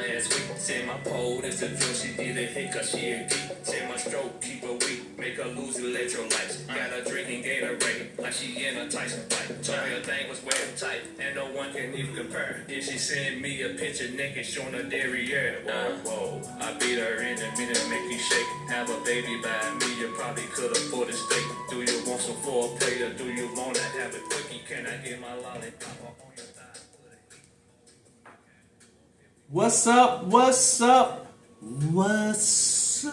last week. Said my pole is a drill, she did a hit cause she a geek. Said my stroke keep her weak, make her lose electrolytes. Got her drinking Gatorade like she in a Tyson fight. Told me her thing was wet and tight, and no one can even compare. Then she sent me a picture naked showing her derriere. Whoa, I beat her in a minute, make you shake. Have a baby by me, you probably could afford a steak. Do you want some foreplay or do you wanna have it quickie? Can I get my lollipop on your thigh? What's up? What's up? What's up?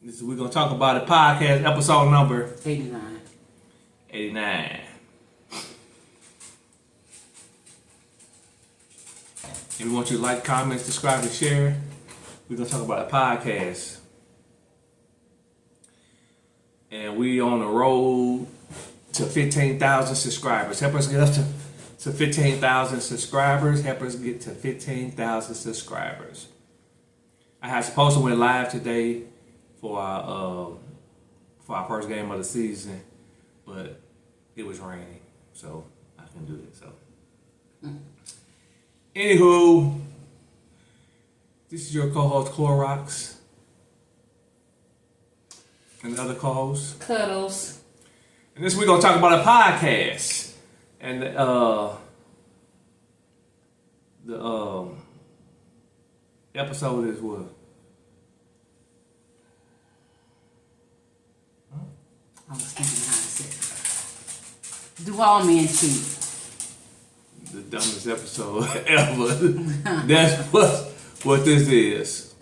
This is we're gonna talk about a podcast episode number 89. 89. If we want you to like, comment, subscribe, and share, we're gonna talk about a podcast. And we on the road to 15,000 subscribers. Help us get up to 15,000 subscribers. Help us get to 15,000 subscribers. I had supposed to went live today for our first game of the season, but it was raining, so I couldn't do it. So, anywho, this is your co-host Clorox, and the other co-host Cuddles. And this week we're gonna talk about a podcast, and the episode is what? I was thinking how to say it. Do all men cheat? The dumbest episode ever. That's what this is.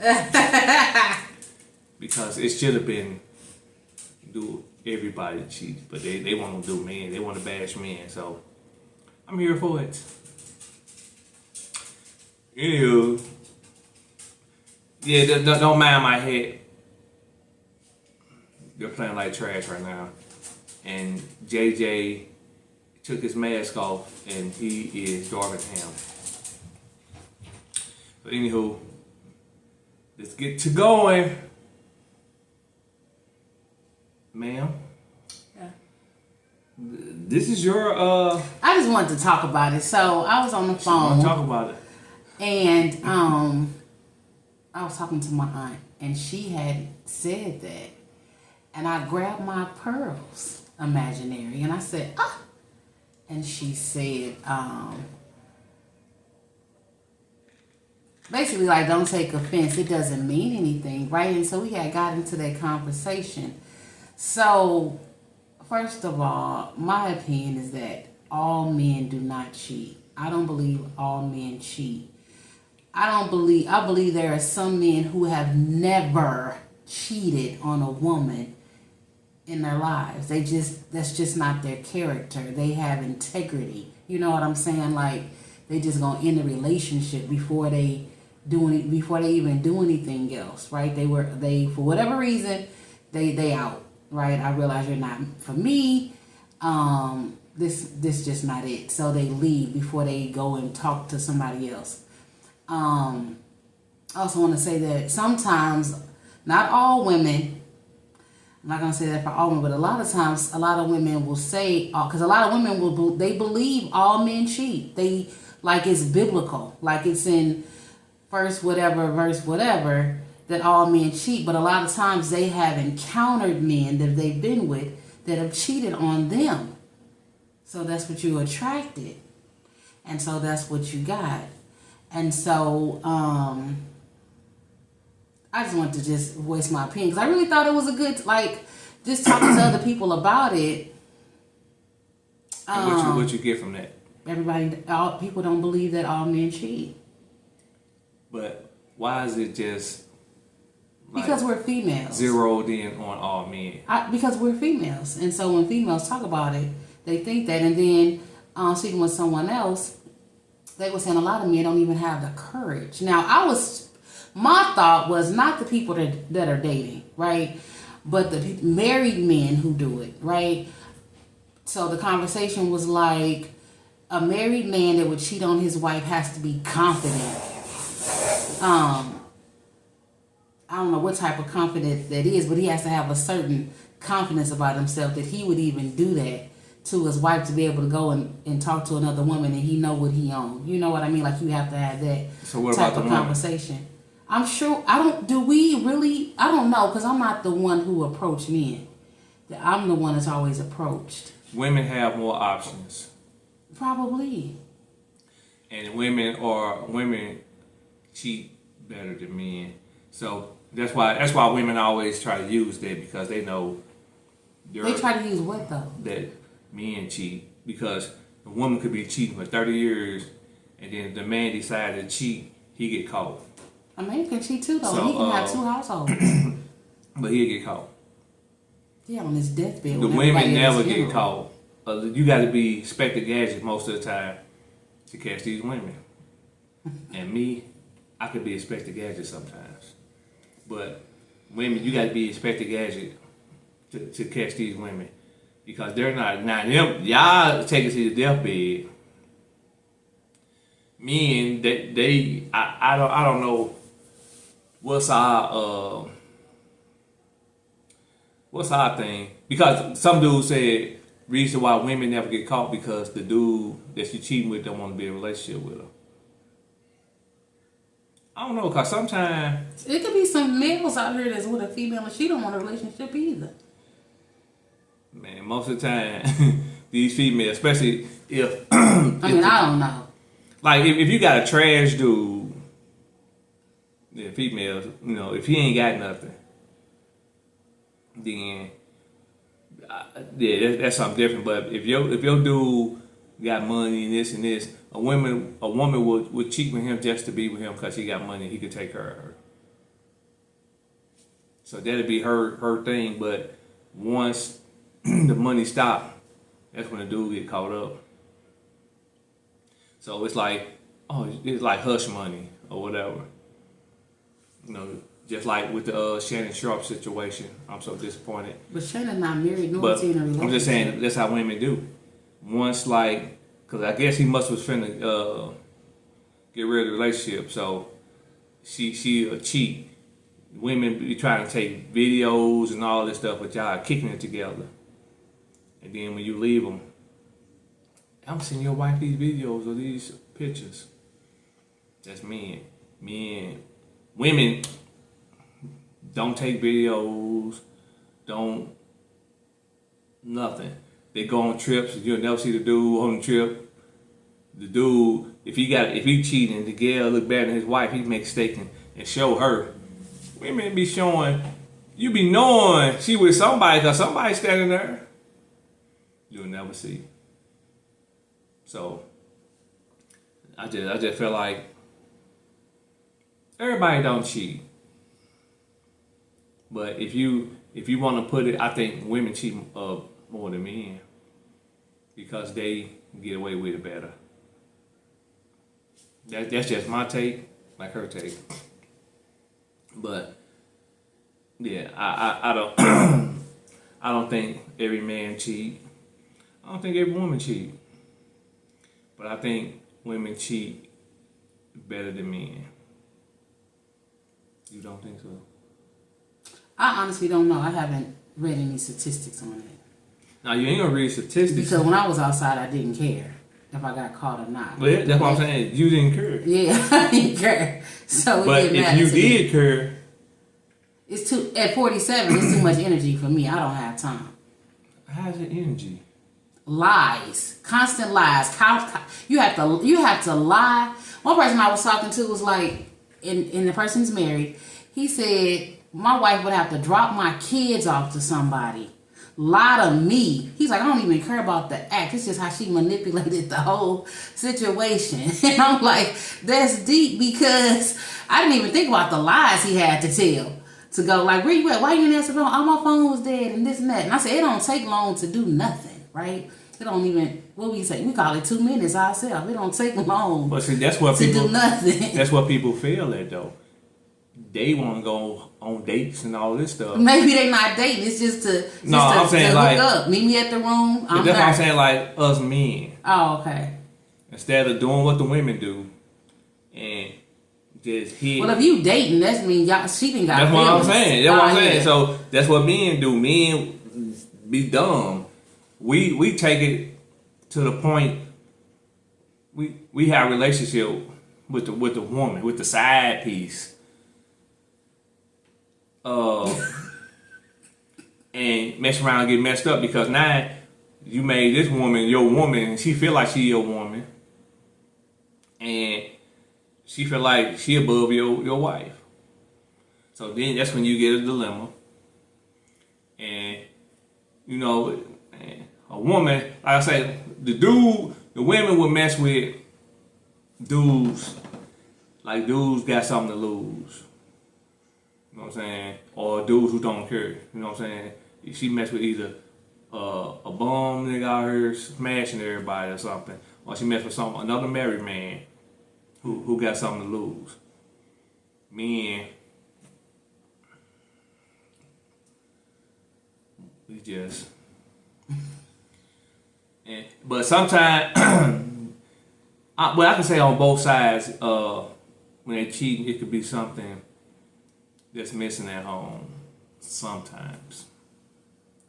Because it should have been do everybody cheat, but they want to do men. They want to bash men. So I'm here for it. Anywho, yeah, don't mind my head. They're playing like trash right now, and JJ took his mask off, and he is driving him. But anywho, let's get to going. Ma'am? Yeah. This is your I just wanted to talk about it. So I was on the phone. Talk about it. And I was talking to my aunt, and she had said that. And I grabbed my pearls, imaginary, and I said, ah. And she said, basically, like, don't take offense. It doesn't mean anything, right? And so we had got into that conversation. So, first of all, my opinion is that all men do not cheat. I don't believe all men cheat. I believe there are some men who have never cheated on a woman in their lives. That's just not their character. They have integrity. You know what I'm saying? Like, they just gonna end the relationship before they even do anything else, right? They for whatever reason, they out. Right, I realize you're not for me. This just not it. So they leave before they go and talk to somebody else. I also want to say that sometimes, not all women. I'm not gonna say that for all women, but a lot of times, a lot of women will say, because a lot of women they believe all men cheat. They like it's biblical, like it's in verse whatever. That all men cheat, but a lot of times they have encountered men that they've been with that have cheated on them. So that's what you attracted. And so that's what you got. And so I just wanted to just voice my opinion because I really thought it was a good, like, just talking to other people about it. What you get from that? All people don't believe that all men cheat. But why is it just because we're females. Zeroed in on all men. Because we're females. And so when females talk about it, they think that. And then speaking with someone else, they were saying a lot of men don't even have the courage. Now, my thought was not the people that are dating, right? But the married men who do it, right? So the conversation was like, a married man that would cheat on his wife has to be confident. I don't know what type of confidence that is, but he has to have a certain confidence about himself that he would even do that to his wife to be able to go and talk to another woman and he know what he on. You know what I mean? Like you have to have that So what type about of the woman? conversation. I'm sure I don't. Do we really? I don't know because I'm not the one who approached men. I'm the one that's always approached. Women have more options, Probably. and women cheat better than men. So that's why women always try to use that because they know They try to use what though? that men cheat because a woman could be cheating for 30 years, and then if the man decided to cheat, he get caught. A man can cheat too though. So, He can have 2 households. But he'll get caught. Yeah, on his deathbed. The when women everybody at his never get funeral. caught. You got to be Spectre Gadget most of the time to catch these women. And me, I could be Spectre Gadget sometimes. But women, you got to be Spectre Gadget to catch these women because they're not. Now y'all take us to the deathbed. Men, I don't know what's our thing, because some dude said reason why women never get caught because the dude that you cheating with don't want to be in a relationship with her. I don't know, cause sometimes It could be some males out here that's with a female and she don't want a relationship either. man, most of the time these females, especially if I mean, I don't know. like if you got a trash dude, yeah, females, if he ain't got nothing, then yeah, that's something different. But if your dude got money and this, a woman would cheat with him just to be with him because he got money. He could take care of her. So that'd be her thing. But once the money stop, that's when the dude get caught up. So it's like hush money or whatever. Just like with the Shannon Sharpe situation, I'm so disappointed. But Shannon not married nor But is he in a relationship. I'm just saying that's how women do. Once because I guess he was finna get rid of the relationship, so she a cheat. Women be trying to take videos and all this stuff, but y'all are kicking it together. And then when you leave them, I'm sending your wife these videos or these pictures. That's men. Women don't take videos, don't nothing. They go on trips. You'll never see the dude on the trip. The dude, if he cheating, the girl look bad at his wife, he make steak and show her. Women be showing, you be knowing she with somebody because somebody's standing there. You'll never see. So I just feel like everybody don't cheat. But if you want to put it, I think women cheat more than men because they get away with it better. That's just my take, like her take. But yeah, I don't I don't think every man cheat. I don't think every woman cheat. But I think women cheat better than men. You don't think so? I honestly don't know. I haven't read any statistics on it. Now you ain't gonna read statistics. Because when I was outside, I didn't care if I got caught or not. Well, yeah, that's what I'm saying. You didn't care. Yeah, I didn't care. So But it didn't if matter you to me. did care, It's at 47. It's too much energy for me. I don't have time. how's your energy? Lies, constant lies. You have to lie. One person I was talking to was like, and the person's married. He said my wife would have to drop my kids off to somebody, lie to me. He's like, I don't even care about the act. It's just how she manipulated the whole situation. And I'm like, that's deep because I didn't even think about the lies he had to tell. To go like, where you at? Why you didn't answer the phone? Oh, my phone was dead and this and that. And I said, it don't take long to do nothing, right? It don't even, what we say? We call it 2 minutes ourselves. It don't take long But see, that's what to people do nothing. That's what people feel at though. They want to go on dates and all this stuff. Maybe they not dating. It's just to I'm saying to like hook up. Meet me at the room. That's what I'm saying, like us men. Oh, okay. Instead of doing what the women do and just hit. Well, if you dating, that means y'all she done got That's what I'm feelings. saying. That's what I'm saying. Yeah. So that's what men do. Men be dumb. we take it to the point we have a relationship with the woman, with the side piece. And mess around and get messed up because now you made this woman your woman and she feel like she your woman. And she feel like she above your wife. So then that's when you get a dilemma. And you know, a woman, like I say, the women would mess with dudes, like dudes got something to lose. You know what I'm saying? Or dudes who don't care. You know what I'm saying? She mess with either a bum nigga out here smashing everybody or something, or she mess with another married man who got something to lose. Men, we just. But sometimes, I can say on both sides, when they're cheating, it could be something that's missing at home sometimes.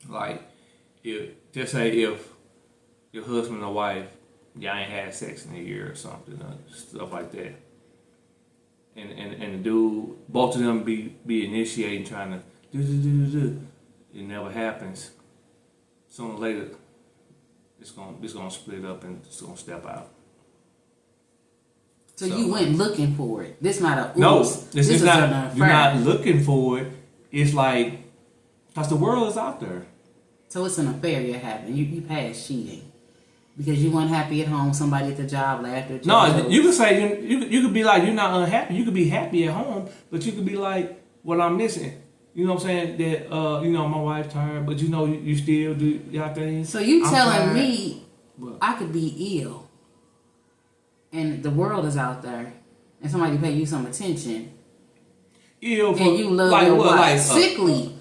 Like, if your husband or wife, y'all ain't had sex in a year or something, stuff like that. And the dude, both of them be initiating, trying to do. It never happens. Sooner or later, it's gonna split up and it's gonna step out. So you went looking for it. This not a oops. No, this is not. You're not affair. looking for it. It's like, cause the world is out there. So it's an affair you're having. You passed cheating because you weren't happy at home. Somebody at the job laughed at you. No, you could say you could be like you're not unhappy. You could be happy at home, but you could be like, what I'm missing. You know what I'm saying? That you know, my wife tired, but you know you still do y'all things. So you I'm telling tired. me What? I could be ill, and the world is out there, and somebody pay you some attention, Ill for, and you love like your what? wife. Like Sickly,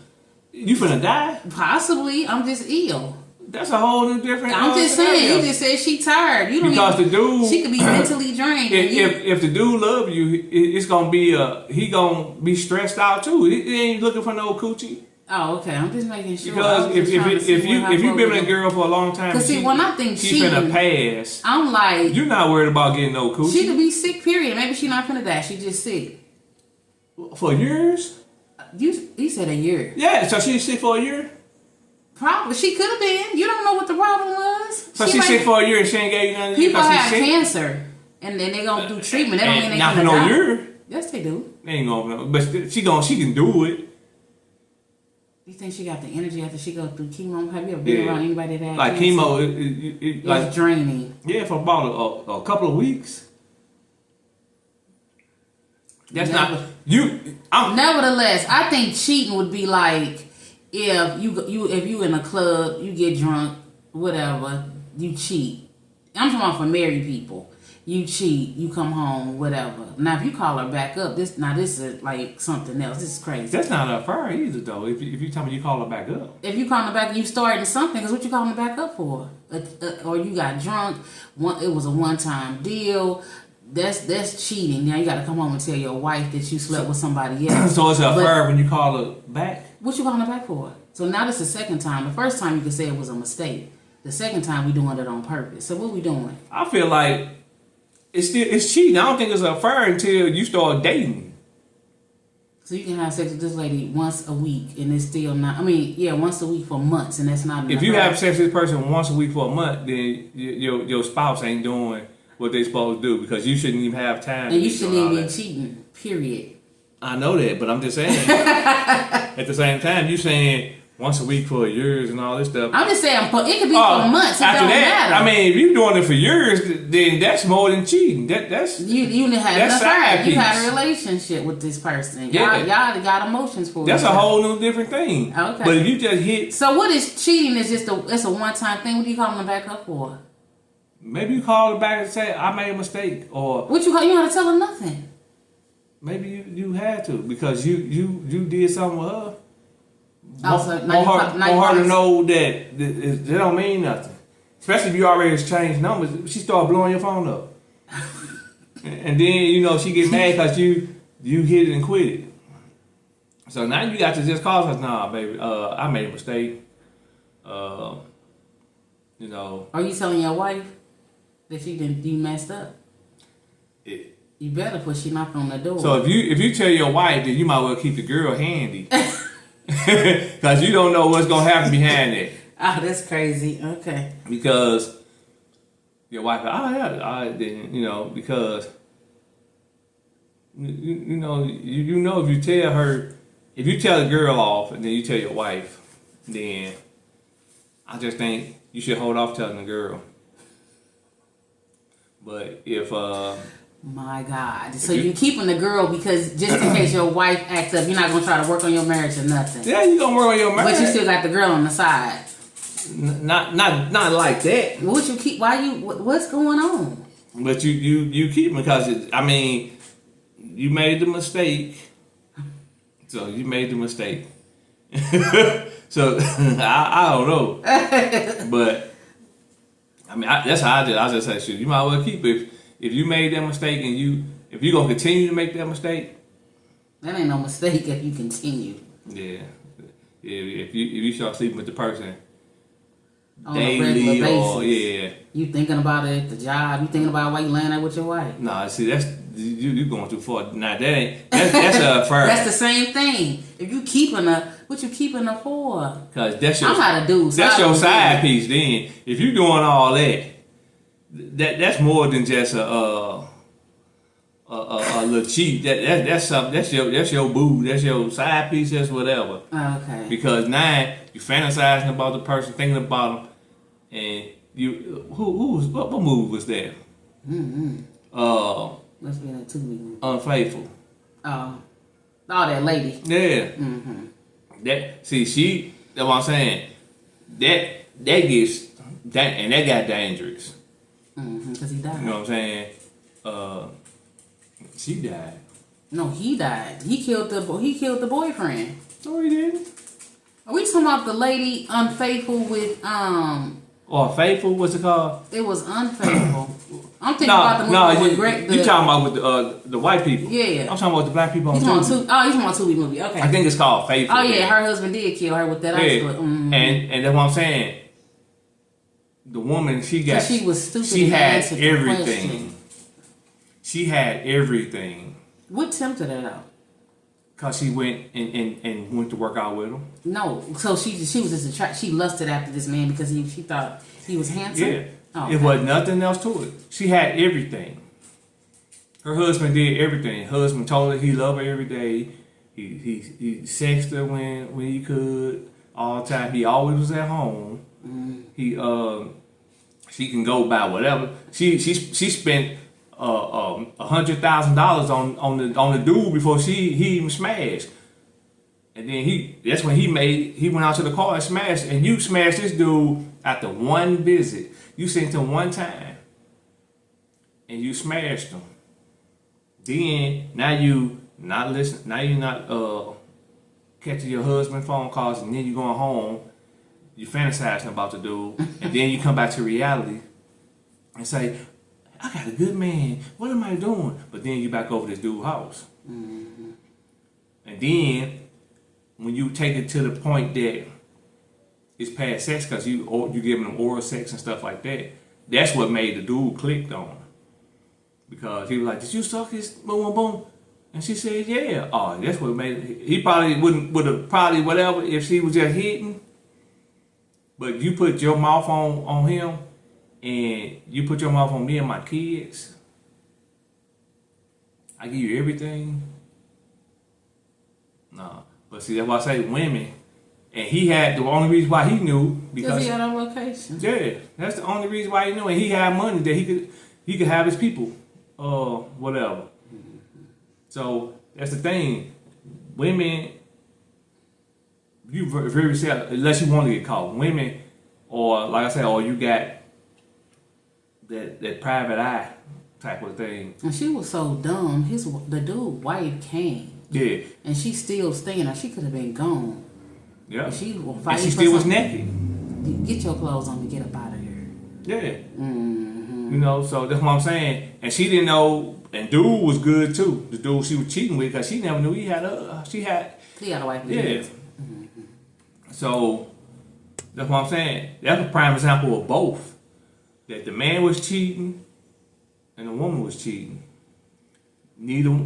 you finna die? possibly. I'm just ill. That's a whole new different. I'm just saying. scenario. You just said she tired. You don't Because even, the dude, she could be mentally drained. and you- if the dude love you, it's gonna be he gonna be stressed out too. He ain't looking for no coochie. Oh, okay. I'm just making sure. Because if you've been with a girl for a long time, because see, when I think she finna cheating, pass. I'm like, You're not worried about getting no coochie she could be sick. Period. Maybe she not finna die. She just sick. for years. You said a year. Yeah, so she's sick for a year. Probably she could have been. You don't know what the problem was. So she's sick for a year and she ain't gave you nothing. People because have she's sick? cancer, and then they gonna do treatment. They don't mean they not for gonna no die. year. Yes, they do. They ain't gonna. But she can do it. You think she got the energy after she go through chemo? Have you ever been around anybody that had like cancer? chemo? It's Like draining. yeah, for about a couple of weeks. That's Never. not you. Nevertheless, I think cheating would be like if you in a club, you get drunk, whatever, you cheat. I'm talking about for married people. You cheat, you come home, whatever. Now, if you call her back up, this is like something else. This is crazy. That's not a affair either, though. If you tell me you call her back up, If you call her back, you starting something. Because what you calling her back up for? Or you got drunk. It was a one-time deal. That's cheating. Now you got to come home and tell your wife that you slept with somebody else. so it's an affair when you call her back. What you calling her back for? So now this is the second time. The first time you could say it was a mistake. The second time we doing it on purpose. So what we doing? I feel like it's cheating. I don't think it's an affair until you start dating. So you can have sex with this lady once a week and it's still not. I mean, yeah, once a week for months and that's not. If you have sex with this person once a week for a month, then your spouse ain't doing what they supposed to do because you shouldn't even have time. And you shouldn't even be cheating. Period. I know that, but I'm just saying. At the same time, you saying once a week for years and all this stuff. I'm just saying, it could be for months. It After don't that, matter. I mean, if you're doing it for years, then that's more than cheating. That's you had an that's affair. side You had piece. a relationship with this person. Yeah. Y'all got emotions for that's each a other. whole new different thing. Okay. But if you just hit, So what is cheating? Is just it's a one time thing. What do you calling them back up for? maybe you call her back and say I made a mistake, or What you call? You don't have to tell her nothing. maybe you had to because you did something with her. Also, Want her to know that it don't mean nothing. Especially if you already exchanged numbers. She start blowing your phone up. And then, she get mad because you hit it and quit it. So now you got to just call her, nah, baby, I made a mistake. You know. Are you telling your wife that you messed up? You better, put she knock on the door. So if you tell your wife, then you might well keep the girl handy, because you don't know what's gonna happen behind it. Oh, that's crazy. Okay. Because your wife, then because you know if you tell her, if you tell the girl off and then you tell your wife, then I just think you should hold off telling the girl. But if my God. So you're keeping the girl because just in case your wife acts up, you're not gonna try to work on your marriage or nothing. Yeah, you gonna work on your marriage. But you still got the girl on the side. Not like that. What you keep? Why you? What's going on? But you keep them because you made the mistake. So you made the mistake. So I don't know. But that's how I just say, shoot, you might well keep it. If you made that mistake and if you're gonna continue to make that mistake, that ain't no mistake if you continue. Yeah. If you start sleeping with the person on daily, a regular or basis, you thinking about it at the job, you thinking about why you laying there with your wife. Nah, see, that's you going too far. Nah, that's a first. That's the same thing. If you keeping her, what you keeping her for? Cause that's your. I'm not a dude. So that's your side piece. Then, if you doing all that's more than just a little cheat. That's something. That's your boo. That's your side piece. That's whatever. Okay. Because now you fantasizing about the person, thinking about them, and you what movie was that? Must be in a 2 movie. Unfaithful. Oh, that lady. Yeah. That's what I'm saying. That got dangerous. Because he died. You know what I'm saying? She died. No, he died. He killed the boyfriend. No, he didn't. Are we talking about the lady unfaithful with Or faithful? What's it called? It was Unfaithful. I'm thinking about the movie with Greg. You talking about with the white people? Yeah. I'm talking about the black people. He's talking about Tubi movie. Okay. I think it's called Faithful. Oh yeah, her husband did kill her with that ice. And that's what I'm saying. The woman, she was stupid. She had everything. She had everything. What tempted her though? Cause she went and went to work out with him. No, so she was just attracted. She lusted after this man because she thought he was handsome. Yeah, okay. It was nothing else to it. She had everything. Her husband did everything. Her husband told her he loved her every day. He sexted her when he could all the time. He always was at home. She can go buy whatever. She spent $100,000 on the dude before he even smashed. And then that's when he went out to the car and smashed. And you smashed this dude after one visit. You seen him one time. And you smashed him. Then now you not listening. Now you not catching your husband's phone calls, and then you going home. You fantasizing about the dude, and then you come back to reality and say, I got a good man. What am I doing? But then you back over this dude's house. And then when you take it to the point that it's past sex because you giving them oral sex and stuff like that, that's what made the dude clicked on her. Because he was like, did you suck his boom, boom, boom? And she said, yeah. Oh, that's what made it. He probably would have probably whatever if she was just hitting. But you put your mouth on him, and you put your mouth on me and my kids. I give you everything. Nah. But see, that's why I say women. And he had the only reason why he knew because he had on location. Yeah, that's the only reason why he knew, and he had money that he could have his people, whatever. So that's the thing, women. You very sad unless you want to get caught. Women, or like I said, or you got that private eye type of thing. And she was so dumb. The dude wife came. Yeah. And she still staying there. She could have been gone. Yeah. And she still was naked. Get your clothes on and get up out of here. Yeah. You know, so that's what I'm saying. And she didn't know. And dude was good too. The dude she was cheating with, because she never knew he had a wife. He had a wife. Yeah. So That's what I'm saying. That's a prime example of both. That the man was cheating and the woman was cheating.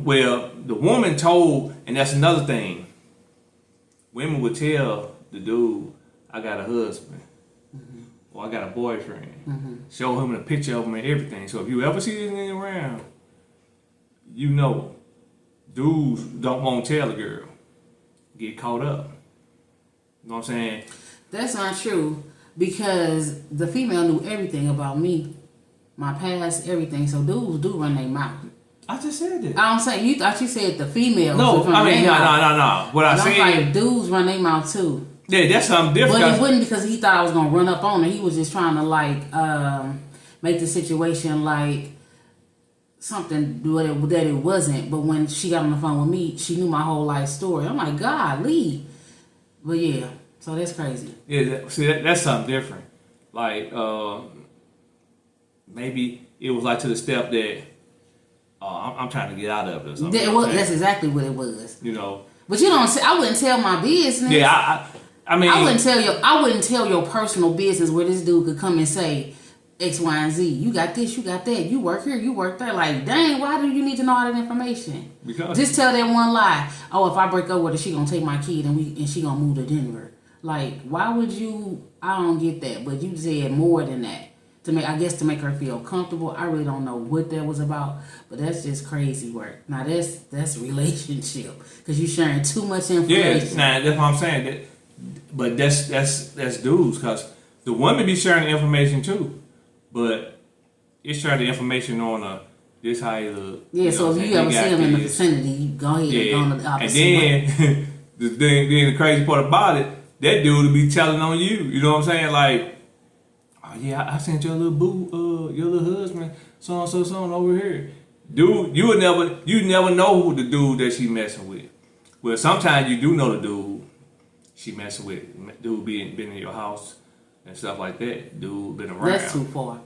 Well, the woman told, and that's another thing. Women would tell the dude, I got a husband. Or I got a boyfriend. Show him a picture of him and everything. So if you ever see this nigga around, you know, dudes don't want to tell a girl. Get caught up. You know what I'm saying? That's not true, because the female knew everything about me, my past, everything. So dudes do run their mouth. I just said that. I'm saying, you thought you said the females. No, run I mean, their no. mouth. What I And I'm said. like, dudes run their mouth too. Yeah, that's something different. But he wouldn't, because he thought I was gonna run up on her. He was just trying to like make the situation like something that it wasn't. But when she got on the phone with me, she knew my whole life story. I'm like, golly. But yeah, so that's crazy. Yeah, see, that's something different. Like, maybe it was like to the step that I'm trying to get out of it or something. That's exactly what it was. You know. But you don't. I wouldn't tell my business. Yeah, I mean, I wouldn't tell your personal business where this dude could come and say X, Y, and Z. You got this, you got that. You work here, you work there. Like, dang, why do you need to know all that information? Because just tell that one lie. Oh, if I break up with her, she gonna take my kid and she gonna move to Denver. Like, why would you? I don't get that. But you said more than that to make her feel comfortable. I really don't know what that was about, but that's just crazy work. Now that's relationship, because you sharing too much information. Yeah, that's what I'm saying. But that's dudes, because the women be sharing the information too, but it's sharing the information on this how you look. Yeah, so if you ever see them in the vicinity, you go ahead and go on the opposite. And then the crazy part about it, that dude will be telling on you. You know what I'm saying? Like, oh yeah, I sent your little boo, your little husband, so and so over here. Dude, you never know who the dude that she messing with. Well, sometimes you do know the dude she messing with. Dude been in your house and stuff like that. Dude been around. That's too far.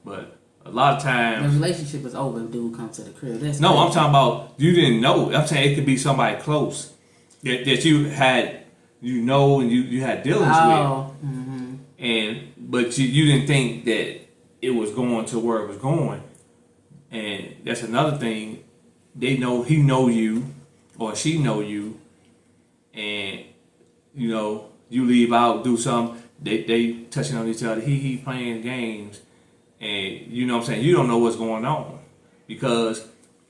But a lot of times the relationship is over if dude comes to the crib. That's no, crazy. I'm talking about you didn't know. I'm saying it could be somebody close that you had, and you had dealings with. Mm-hmm. But you didn't think that it was going to where it was going. And that's another thing. They know he know you or she know you, and you leave out, do something, they touching on each other, he playing games, and you know what I'm saying, you don't know what's going on because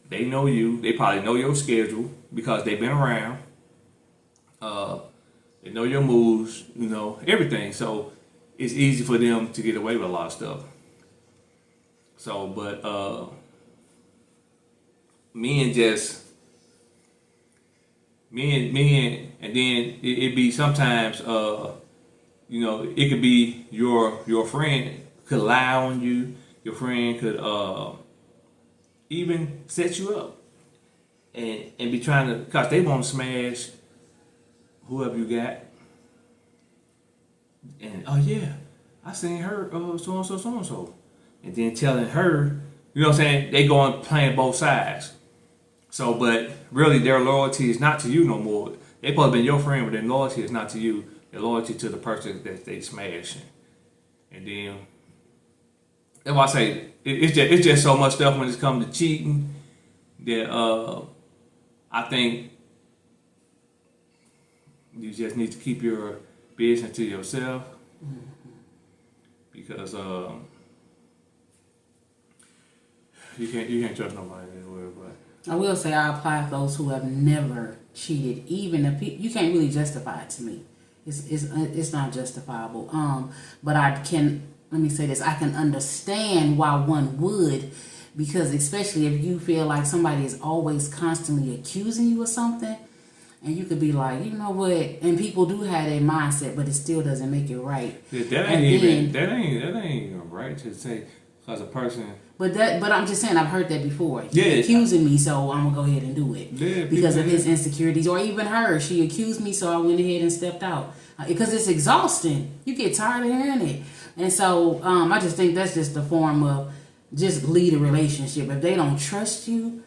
they know you, they probably know your schedule because they've been around, they know your moves, everything, so it's easy for them to get away with a lot of stuff. So, but men, and then it be sometimes, it could be your friend could lie on you. Your friend could even set you up and be trying to, cause they want to smash whoever you got. And oh yeah, I seen her so and so, and then telling her, you know what I'm saying? They going playing both sides. So, but really, their loyalty is not to you no more. They probably been your friend, but their loyalty is not to you. Their loyalty to the person that they smashing. And then that's why I say it's just so much stuff when it comes to cheating that I think you just need to keep your business to yourself, because you can't trust nobody anywhere. But I will say I apply for those who have never cheated. Even if you can't really justify it to me, it's not justifiable. But let me say this: I can understand why one would, because especially if you feel like somebody is always constantly accusing you of something, and you could be like, you know what? And people do have that mindset, but it still doesn't make it right. Yeah, that ain't even right to say, because a person. But I'm just saying, I've heard that before. Yeah, He's accusing me, so I'm gonna go ahead and do it. Yeah, because of his insecurities, or even her. She accused me, so I went ahead and stepped out. Because it's exhausting. You get tired of hearing it, and so I just think that's just a form of just lead a relationship. If they don't trust you,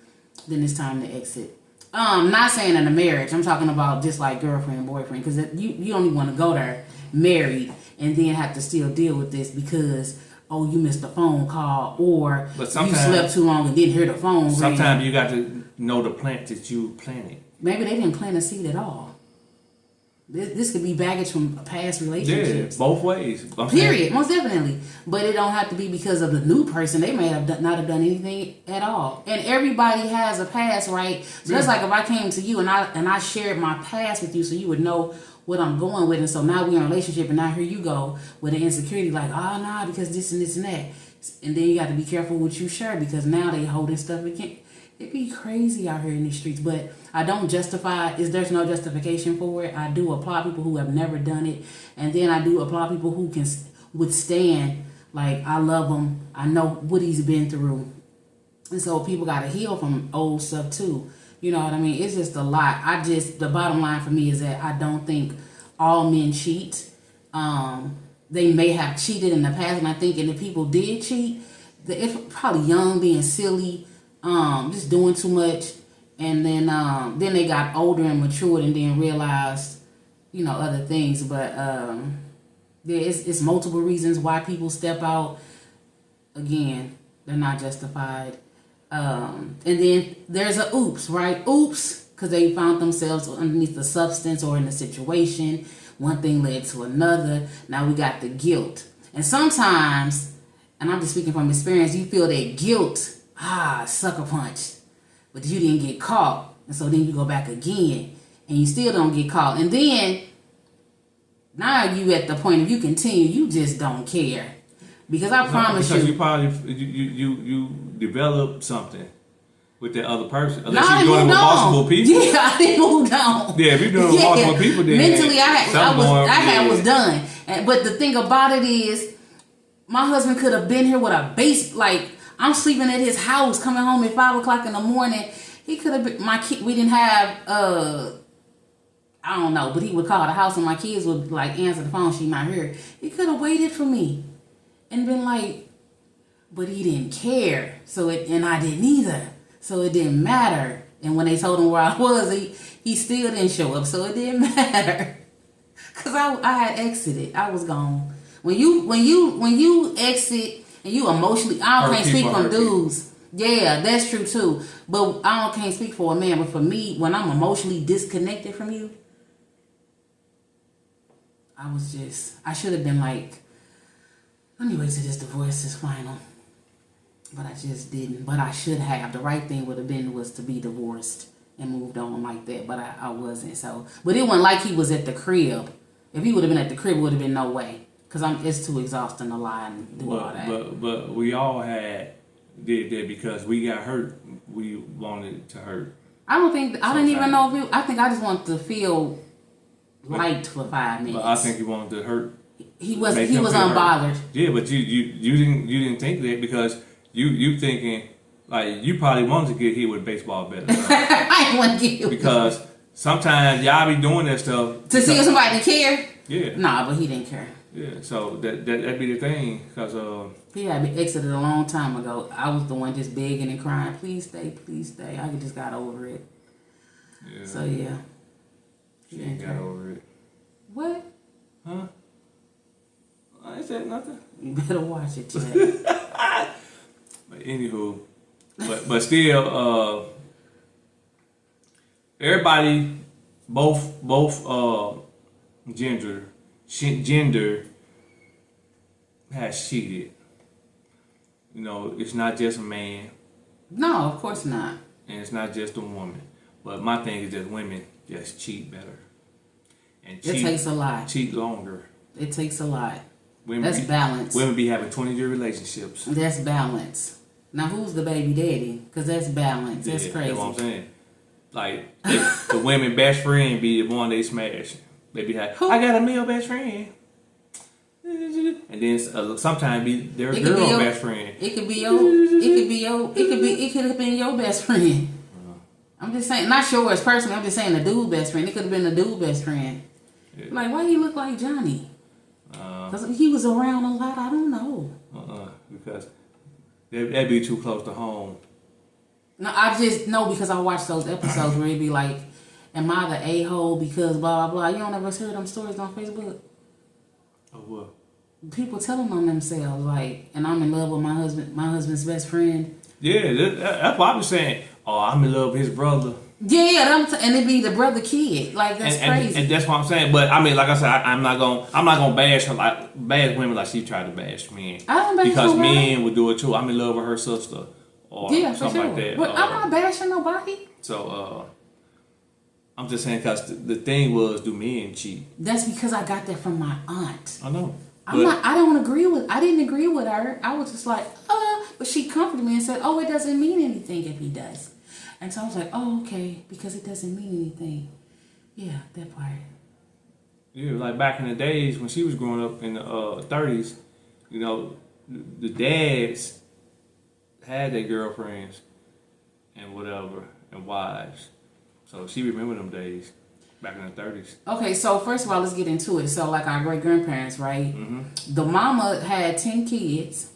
then it's time to exit. Not saying in a marriage. I'm talking about just like girlfriend, boyfriend, because you don't even want to go there married and then have to still deal with this because you missed a phone call or you slept too long and didn't hear the phone ring. Sometimes you got to know the plant that you planted. Maybe they didn't plant a seed at all. This could be baggage from past relationships. Yeah, both ways. Period, most definitely. But it don't have to be because of the new person. They may have not have done anything at all. And everybody has a past, right? So that's like if I came to you and I shared my past with you, so you would know what I'm going with. And so now we're in a relationship, and now here you go with an insecurity, like, oh nah, because this and this and that. And then you got to be careful what you share because now they holding stuff against. It'd be crazy out here in these streets, but I don't justify. There's no justification for it. I do applaud people who have never done it, and then I do applaud people who can withstand. Like, I love him. I know what he's been through, and so people got to heal from old stuff too. You know what I mean? It's just a lot. The bottom line for me is that I don't think all men cheat. They may have cheated in the past, and I think, and if people did cheat, it's probably young, being silly. Just doing too much, and then they got older and matured, and then realized, other things. But it's multiple reasons why people step out. Again, they're not justified. And then there's a oops, right? Oops, because they found themselves underneath the substance or in a situation. One thing led to another. Now we got the guilt, and sometimes, and I'm just speaking from experience, you feel that guilt. Sucker punch. But you didn't get caught. And so then you go back again. And you still don't get caught. And then, now you at the point if you continue, you just don't care. Because I promise because you probably, you develop something with that other person. Unless you're doing it with multiple people. Yeah, I didn't move on. Yeah, if you're doing it with multiple people, then mentally I was done. But the thing about it is, my husband could have been here with a base, like, I'm sleeping at his house, coming home at 5 o'clock in the morning. He could have been, my kid, we didn't have, I don't know, but he would call the house and my kids would like answer the phone, she not here. He could have waited for me and been like, but he didn't care. And I didn't either. So it didn't matter. And when they told him where I was, he still didn't show up. So it didn't matter. Cause I had exited. I was gone. When you exit, and you emotionally, I can't speak from dudes. Yeah, that's true too. But can't speak for a man. But for me, when I'm emotionally disconnected from you, I should have been like, let me wait till this divorce is final. But I just didn't. But I should have. The right thing would have been was to be divorced and moved on like that. But I wasn't. So, but it wasn't like he was at the crib. If he would have been at the crib, it would have been no way. Because it's too exhausting to lie and do all that. But we all did that because we got hurt. We wanted to hurt. I didn't even know if I think I just wanted to feel liked for 5 minutes. But I think you wanted to hurt. He was unbothered. Hurt. Yeah, but you didn't think that because you thinking like you probably wanted to get hit with a baseball bat. I didn't want to get hit because sometimes y'all be doing that stuff to see if somebody care. Yeah. Nah, but he didn't care. Yeah, so that'd be the thing, because he had been exited a long time ago. I was the one just begging and crying, please stay, please stay. I just got over it. Yeah. So yeah. She ain't got over it. What? Huh? I ain't said nothing. You better watch it, Chad. But anywho, but still, everybody, both gender has cheated. It's not just a man. No, of course not. And it's not just a woman. But my thing is that women just cheat better. And it takes a lot. Cheat longer. It takes a lot. That's balance. Women be having 20-year relationships. That's balance. Now who's the baby daddy? Because that's balance. That's crazy. That's what I'm saying. Like, the women best friend be the one they smash. They be like, I got a male best friend. And then sometimes be their girl best friend. It could have been your best friend. I'm just saying, not yours personally. I'm just saying the dude best friend. It could have been the dude best friend. Yeah. Like, why he look like Johnny? Because he was around a lot. I don't know. Because that'd be too close to home. No, I just know because I watched those episodes where it'd be like, am I the a-hole because blah, blah, blah. You don't ever hear them stories on Facebook? Oh, what? People telling on themselves like, and I'm in love with my husband's best friend. Yeah, that's what I was saying. Oh, I'm in love with his brother. Yeah, and it be the brother kid. Like that's crazy. And that's what I'm saying. But I mean, like I said, I'm not gonna bash her bash women like she tried to bash men. I don't bash because nobody. men would do it too. I'm in love with her sister or Yeah, for something sure. like that. But I'm not bashing nobody. So I'm just saying because the thing was, do men cheat? That's because I got that from my aunt. I know. I didn't agree with her. I was just like, but she comforted me and said, oh, it doesn't mean anything if he does. And so I was like, oh, okay, because it doesn't mean anything. Yeah, that part. Yeah, like back in the days when she was growing up in the 30s, you know, the dads had their girlfriends and whatever and wives. So she remembered them days back in the 30s. Okay, so first of all, let's get into it. So like our great-grandparents, right? Mm-hmm. The mama had 10 kids.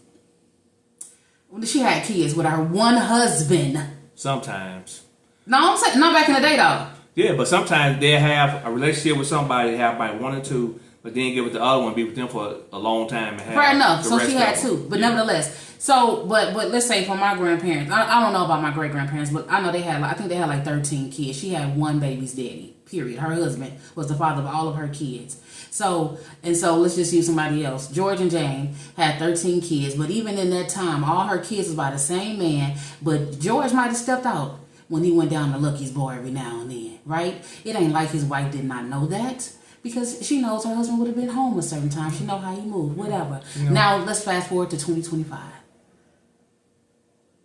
She had kids with her one husband. Sometimes. No, I'm saying, not back in the day though. Yeah, but sometimes they have a relationship with somebody, have like one or two, but then get with the other one, be with them for a long time. And have Fair enough. the So rest she had of them. two, but nevertheless. So, but let's say for my grandparents, I don't know about my great grandparents, but I know they had, I think they had like 13 kids. She had one baby's daddy. Period. Her husband was the father of all of her kids. So let's just use somebody else. George and Jane had 13 kids, but even in that time, all her kids was by the same man. But George might have stepped out when he went down to Lucky's bar every now and then, right? It ain't like his wife did not know that. Because she knows her husband would have been home a certain time. She know how he moved, whatever. No. Now, let's fast forward to 2025.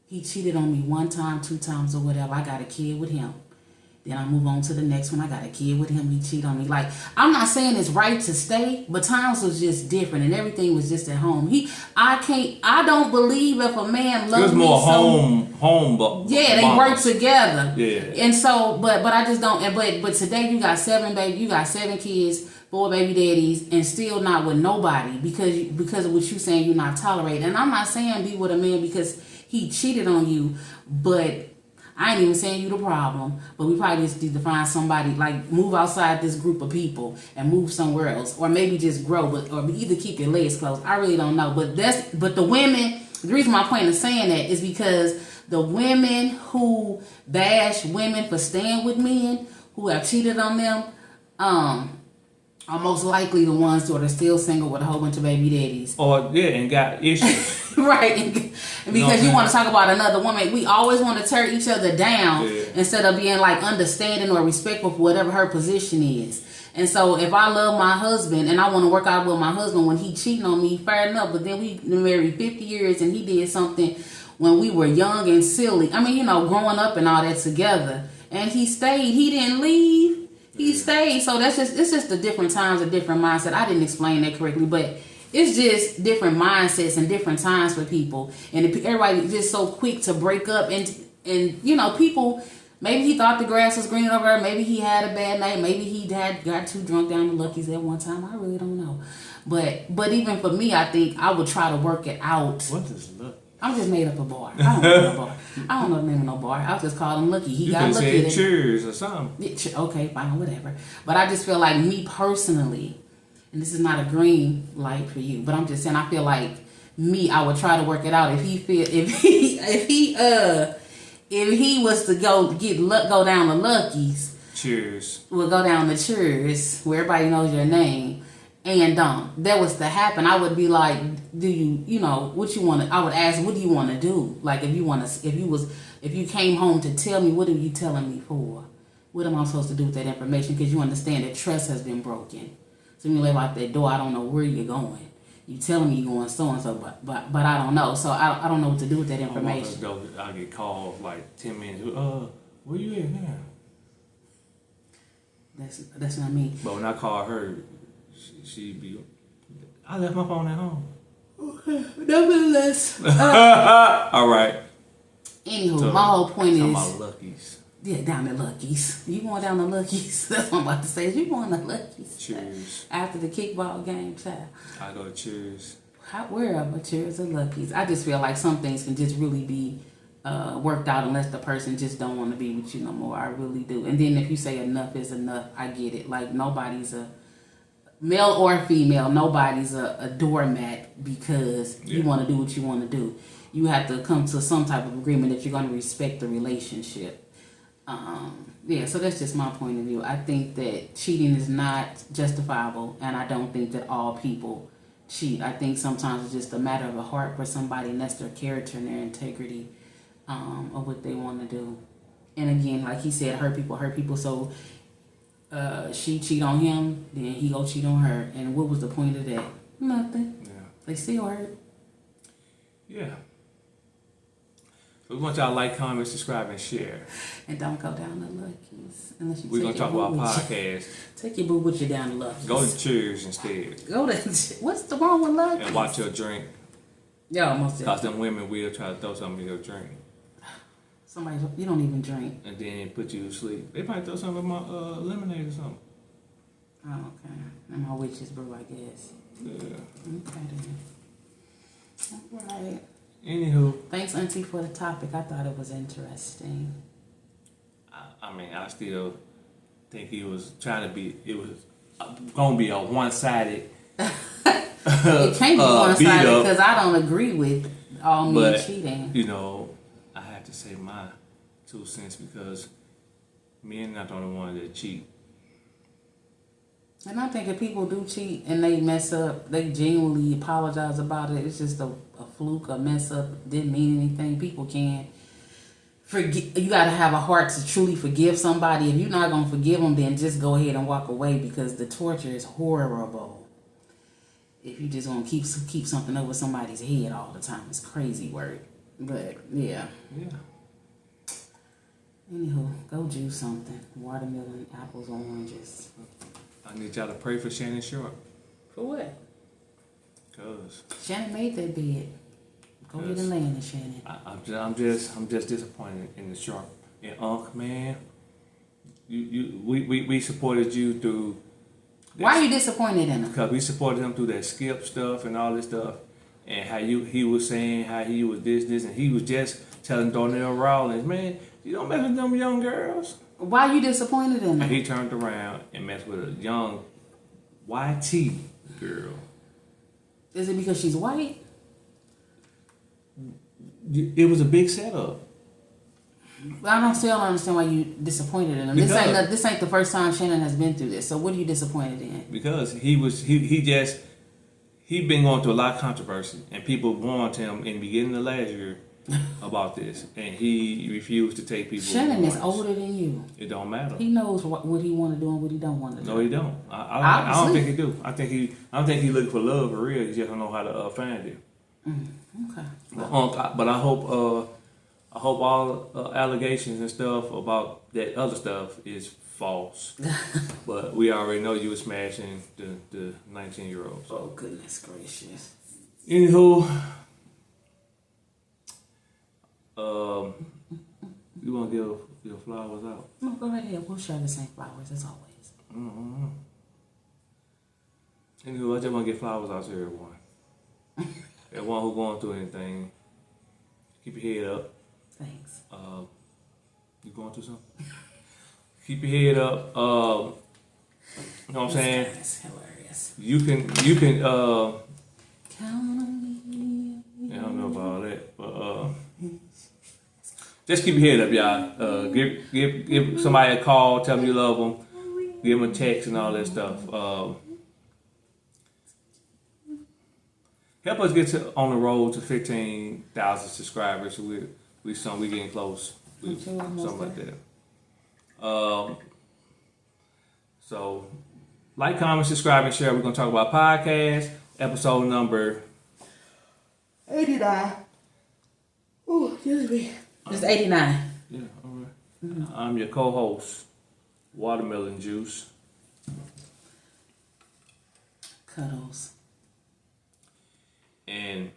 He cheated on me one time, 2 times, or whatever. I got a kid with him. Then I move on to the next one. I got a kid with him. He cheated on me. Like, I'm not saying it's right to stay, but times was just different and everything was just at home. I don't believe if a man loves me. It was more home. Yeah, they work together. Yeah. And so, but I just don't. But today you got 7 kids, 4 baby daddies, and still not with nobody because of what you saying you're not tolerating. And I'm not saying be with a man because he cheated on you, but I ain't even saying you the problem. But we probably just need to find somebody, like move outside this group of people and move somewhere else, or maybe just grow, or either keep your legs closed. I really don't know. But the women. The reason my point of saying that is because the women who bash women for staying with men who have cheated on them, are most likely the ones that are still single with a whole bunch of baby daddies. And got issues. Right. And because you want to talk about another woman, we always want to tear each other down instead of being like understanding or respectful for whatever her position is. And so if I love my husband and I want to work out with my husband when he cheating on me, fair enough. But then we married 50 years and he did something when we were young and silly. I mean, growing up and all that together. And he stayed. He didn't leave. He stayed. So it's just the different times, a different mindset. I didn't explain that correctly, but it's just different mindsets and different times for people. And everybody just so quick to break up and people. Maybe he thought the grass was green over there. Maybe he had a bad night. Maybe he got too drunk down to Lucky's at one time. I really don't know. But even for me, I think I would try to work it out. What is Lucky? I just made up a bar. I don't know no bar. I don't know the name of no bar. I'll just call him Lucky. He got lucky. You Cheers or something. Okay, fine, whatever. But I just feel like me personally, and this is not a green light for you, but I'm just saying I feel like me, I would try to work it out. If he was to go down to Lucky's, Cheers. we'll go down to Cheers, where everybody knows your name, and that was to happen, I would be like, do you what you want to? I would ask, what do you want to do? Like if you came home to tell me, what are you telling me for? What am I supposed to do with that information? Because you understand that trust has been broken. So when you leave out that door, I don't know where you're going. You telling me you're going so and so, but I don't know. So I don't know what to do with that information. I get called like 10 minutes. Where you at now? That's not me. But when I call her, she'd be. I left my phone at home. Okay, nevertheless. All right. Anywho, So, my whole point is. about Lucky's. Yeah, down to Lucky's. You going down to Lucky's? That's what I'm about to say. You going to Lucky's? Cheers. After the kickball game, child. I go to Cheers. Wherever, Cheers or Lucky's. I just feel like some things can just really be worked out unless the person just don't want to be with you no more. I really do. And then if you say enough is enough, I get it. Like nobody's Male or female, nobody's a doormat because you want to do what you want to do. You have to come to some type of agreement that you're going to respect the relationship. So that's just my point of view. I think that cheating is not justifiable, and I don't think that all people cheat. I think sometimes it's just a matter of a heart for somebody, and that's their character and their integrity of what they want to do. And again, like he said, hurt people. So she cheat on him, then he go cheat on her. And what was the point of that? Nothing. Yeah. They still hurt. Yeah. We want y'all to like, comment, subscribe, and share. And don't go down to Lucky's unless you We're going to talk about podcasts. Take your boo with you down to Lucky's. Go to Cheers instead. Go to what's the wrong with Lucky's? And watch your drink. Yeah, almost. Because them women will try to throw something in your drink. Somebody, you don't even drink. And then put you to sleep. They might throw something in my lemonade or something. Oh, okay. And my witch's brew, I guess. Yeah. Okay then. All right. Anywho. Thanks, Auntie, for the topic. I thought it was interesting. I mean, I still think he was trying to be, it was going to be a one-sided It can't be one-sided because I don't agree with all men cheating. You know, I have to say my 2 cents because men not the only one that cheat. And I think if people do cheat and they mess up, they genuinely apologize about it. It's just a fluke, a mess up, didn't mean anything. People can forgive. You got to have a heart to truly forgive somebody. If you're not going to forgive them, then just go ahead and walk away because the torture is horrible. If you just want to keep something over somebody's head all the time, it's crazy work. But yeah. Anywho, go juice something. Watermelon, apples, oranges. I need y'all to pray for Shannon Sharpe. For what? Cause Shannon made that bed. Go get and land it, Shannon. I'm just disappointed in the Sharpe. And Unc, man, we supported you through. Why are you disappointed in him? Because we supported him through that skip stuff and all this stuff, and how he was saying how he was this, and he was just telling Darnell Rawlings, man, you don't mess with them young girls. Why are you disappointed in him? And he turned around and messed with a young YT girl. Is it because she's white? It was a big setup. I still don't understand why you disappointed in him. This ain't the first time Shannon has been through this. So what are you disappointed in? Because he been going through a lot of controversy, and people warned him in the beginning of last year about this, and he refused to take people. Shannon is older than you. It don't matter. He knows what he want to do and what he don't want to do. No, he don't. I don't think he do. I think he looking for love for real. He just don't know how to find it. Okay. But I hope all allegations and stuff about that other stuff is false. But we already know you were smashing the 19-year-olds. Oh goodness gracious. Anywho, you want to give your flowers out? No, go right ahead. We'll share the same flowers as always. Mm-hmm. Anywho, I just want to give flowers out to everyone. Everyone who's going through anything, keep your head up. Thanks. You going through something? Keep your head up. You know what I'm saying? That's hilarious. You can. Count on me. I don't know about all that, but just keep your head up, y'all. Give somebody a call. Tell them you love them. Give them a text and all that stuff. Help us get on the road to 15,000 subscribers. We getting close. Something like that. So like, comment, subscribe, and share. We're gonna talk about podcast episode number 89. Oh, excuse me. It's 89. Yeah, all right. Mm-hmm. I'm your co-host, Watermelon Juice. Cuddles. And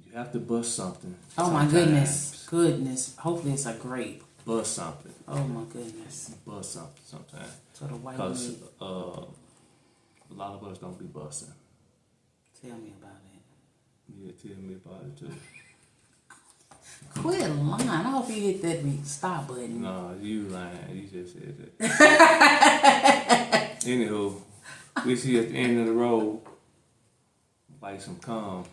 you have to bust something. Oh sometimes. my goodness. Hopefully it's a grape. Bust something. Oh my goodness. Bust something sometimes. So the white Because meat. a lot of us don't be busting. Tell me about it. Yeah, tell me about it too. Quit lying. I hope you hit that stop button. No, you lying. You just said that. Anywho, we see at the end of the road like some calm.